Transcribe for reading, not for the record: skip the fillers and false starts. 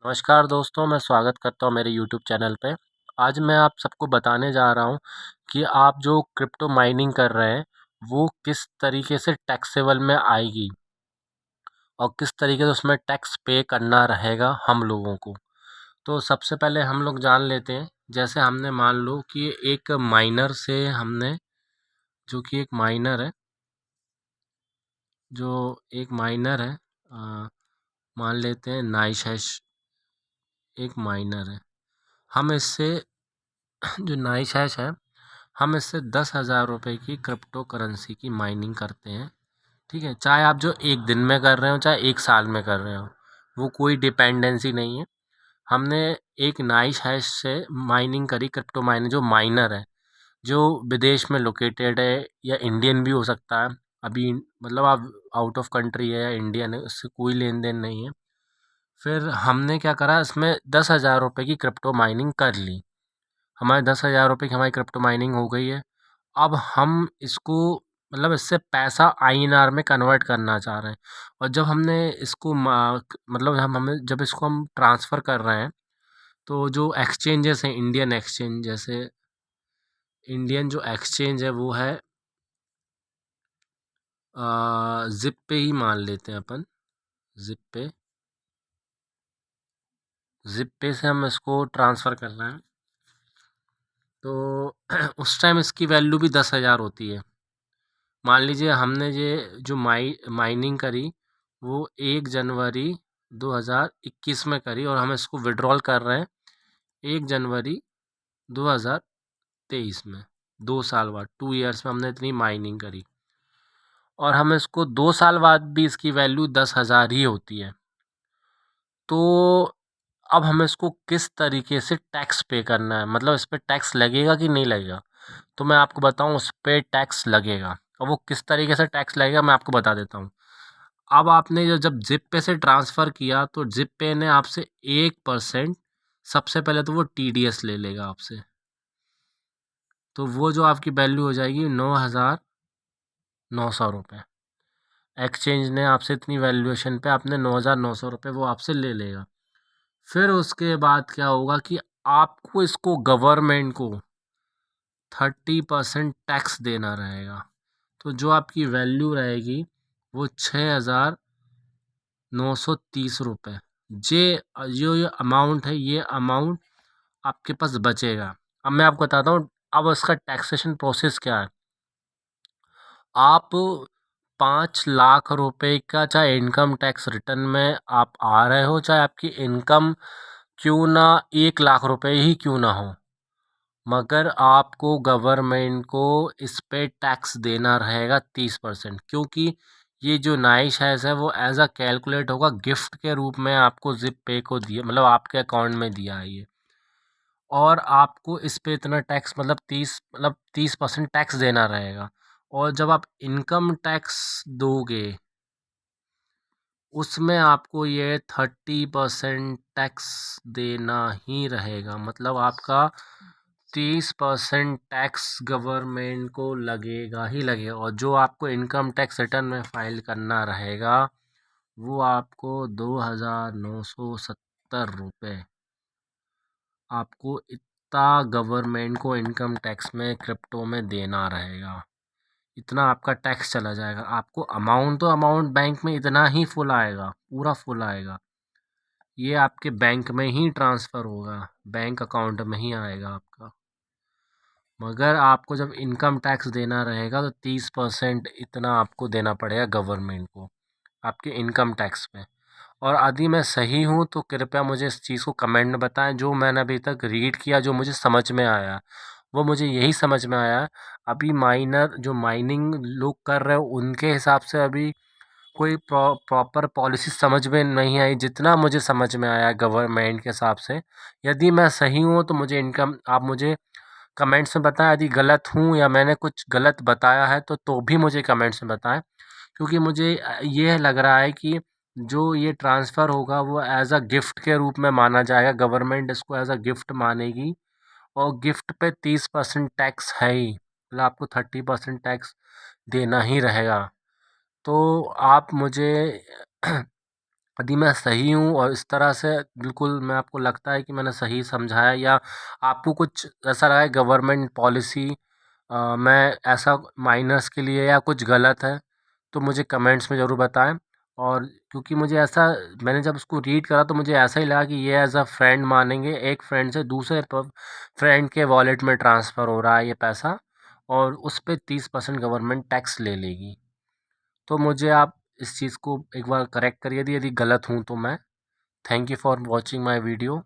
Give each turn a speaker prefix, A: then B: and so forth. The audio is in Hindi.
A: नमस्कार दोस्तों, मैं स्वागत करता हूँ मेरे यूट्यूब चैनल पे। आज मैं आप सबको बताने जा रहा हूँ कि आप जो क्रिप्टो माइनिंग कर रहे हैं, वो किस तरीके से टैक्सेबल में आएगी और किस तरीके से उसमें टैक्स पे करना रहेगा हम लोगों को। तो सबसे पहले हम लोग जान लेते हैं, जैसे हमने मान लो कि एक माइनर से हमने जो कि एक माइनर है जो एक माइनर है मान लेते हैं नाइस हैश एक माइनर है। हम इससे जो नाइस हैश है हम इससे 10,000 रुपये की क्रिप्टो करेंसी की माइनिंग करते हैं। ठीक है, चाहे आप जो एक दिन में कर रहे हो चाहे एक साल में कर रहे हो, वो कोई डिपेंडेंसी नहीं है। हमने एक नाइस हैश से माइनिंग करी, क्रिप्टो माइनर जो माइनर है जो विदेश में लोकेटेड है या इंडियन भी हो सकता है। अभी मतलब आप आउट ऑफ कंट्री है या इंडियन है, उससे कोई लेन देन नहीं है। फिर हमने क्या करा, इसमें 10,000 रुपये की क्रिप्टो माइनिंग कर ली। हमारे 10,000 रुपये की हमारी क्रिप्टो माइनिंग हो गई है। अब हम इसको मतलब इससे पैसा आईएनआर में कन्वर्ट करना चाह रहे हैं। और जब हमने इसको मतलब हम हमें जब इसको हम ट्रांसफ़र कर रहे हैं, तो जो एक्सचेंजेस हैं इंडियन एक्सचेंज, जैसे इंडियन जो एक्सचेंज है वो है ज़िप पे ही मान लेते हैं अपन। ज़िप पे से हम इसको ट्रांसफ़र कर रहे हैं, तो उस टाइम इसकी वैल्यू भी 10,000 होती है। मान लीजिए हमने ये जो माइनिंग करी वो 1 जनवरी 2021 में करी और हम इसको विड्रॉल कर रहे हैं 1 जनवरी 2023 में। 2 साल बाद 2 ईयर्स में हमने इतनी माइनिंग करी और हम इसको 2 साल बाद भी इसकी वैल्यू 10,000 ही होती है। तो अब हमें इसको किस तरीके से टैक्स पे करना है, मतलब इस पर टैक्स लगेगा कि नहीं लगेगा। तो मैं आपको बताऊं, उस पर टैक्स लगेगा और वो किस तरीके से टैक्स लगेगा मैं आपको बता देता हूँ। अब आपने जब जिप पे से ट्रांसफ़र किया तो जिप पे ने आपसे 1% सबसे पहले तो वो टीडीएस ले लेगा आपसे। तो वो जो आपकी वैल्यू हो जाएगी 9,900 रुपये। एक्सचेंज ने आपसे इतनी वैल्यूएशन पे आपने 9,900 रुपये वो आपसे ले लेगा। फिर उसके बाद क्या होगा कि आपको इसको गवर्नमेंट को 30% टैक्स देना रहेगा। तो जो आपकी वैल्यू रहेगी वो 6,930 रुपये। ये अमाउंट है, ये अमाउंट आपके पास बचेगा। अब मैं आपको बताता हूँ अब इसका टैक्सेशन प्रोसेस क्या है। आप 5 लाख रुपए का चाहे इनकम टैक्स रिटर्न में आप आ रहे हो, चाहे आपकी इनकम क्यों ना 1 लाख रुपए ही क्यों ना हो, मगर आपको गवर्नमेंट को इस पे टैक्स देना रहेगा 30%। क्योंकि ये जो नाइस हैश है वो एज अ कैलकुलेट होगा, गिफ्ट के रूप में आपको जिप पे को दिया, मतलब आपके अकाउंट में दिया है ये। और आपको इस पे इतना टैक्स मतलब 30% टैक्स देना रहेगा। और जब आप इनकम टैक्स दोगे उसमें आपको ये 30% टैक्स देना ही रहेगा। मतलब आपका 30% टैक्स गवर्नमेंट को लगेगा ही लगेगा। और जो आपको इनकम टैक्स रिटर्न में फाइल करना रहेगा वो आपको 2,970 रुपये आपको इतना गवर्नमेंट को इनकम टैक्स में क्रिप्टो में देना रहेगा। इतना आपका टैक्स चला जाएगा। आपको अमाउंट बैंक में इतना ही फुल आएगा, पूरा फुल आएगा। ये आपके बैंक में ही ट्रांसफ़र होगा, बैंक अकाउंट में ही आएगा आपका। मगर आपको जब इनकम टैक्स देना रहेगा तो 30% इतना आपको देना पड़ेगा गवर्नमेंट को आपके इनकम टैक्स पे। और यदि मैं सही हूँ तो कृपया मुझे इस चीज़ को कमेंट में बताएं। जो मैंने अभी तक रीड किया, जो मुझे समझ में आया, वो मुझे यही समझ में आया। अभी माइनर जो माइनिंग लोग कर रहे हो उनके हिसाब से अभी कोई प्रॉपर पॉलिसी समझ में नहीं आई, जितना मुझे समझ में आया गवर्नमेंट के हिसाब से। यदि मैं सही हूँ तो मुझे इनकम आप मुझे कमेंट्स में बताएं। यदि गलत हूँ या मैंने कुछ गलत बताया है तो भी मुझे कमेंट्स में बताएं। क्योंकि मुझे ये लग रहा है कि जो ये ट्रांसफ़र होगा वो एज़ अ गिफ्ट के रूप में माना जाएगा। गवर्नमेंट इसको एज़ अ गिफ्ट मानेगी और गिफ्ट पे 30% टैक्स है ही, मतलब आपको 30% टैक्स देना ही रहेगा। तो आप मुझे यदि मैं सही हूँ और इस तरह से बिल्कुल मैं आपको लगता है कि मैंने सही समझाया, या आपको कुछ ऐसा लगा है गवर्नमेंट पॉलिसी मैं ऐसा माइनर्स के लिए या कुछ गलत है, तो मुझे कमेंट्स में ज़रूर बताएं। और क्योंकि मुझे ऐसा, मैंने जब उसको रीड करा तो मुझे ऐसा ही लगा कि ये एज अ फ्रेंड मानेंगे, एक फ्रेंड से दूसरे फ्रेंड के वॉलेट में ट्रांसफ़र हो रहा है ये पैसा, और उस पे 30% गवर्नमेंट टैक्स ले लेगी। तो मुझे आप इस चीज़ को एक बार करेक्ट करिए, यदि यदि गलत हूँ तो मैं। Thank you for watching my video.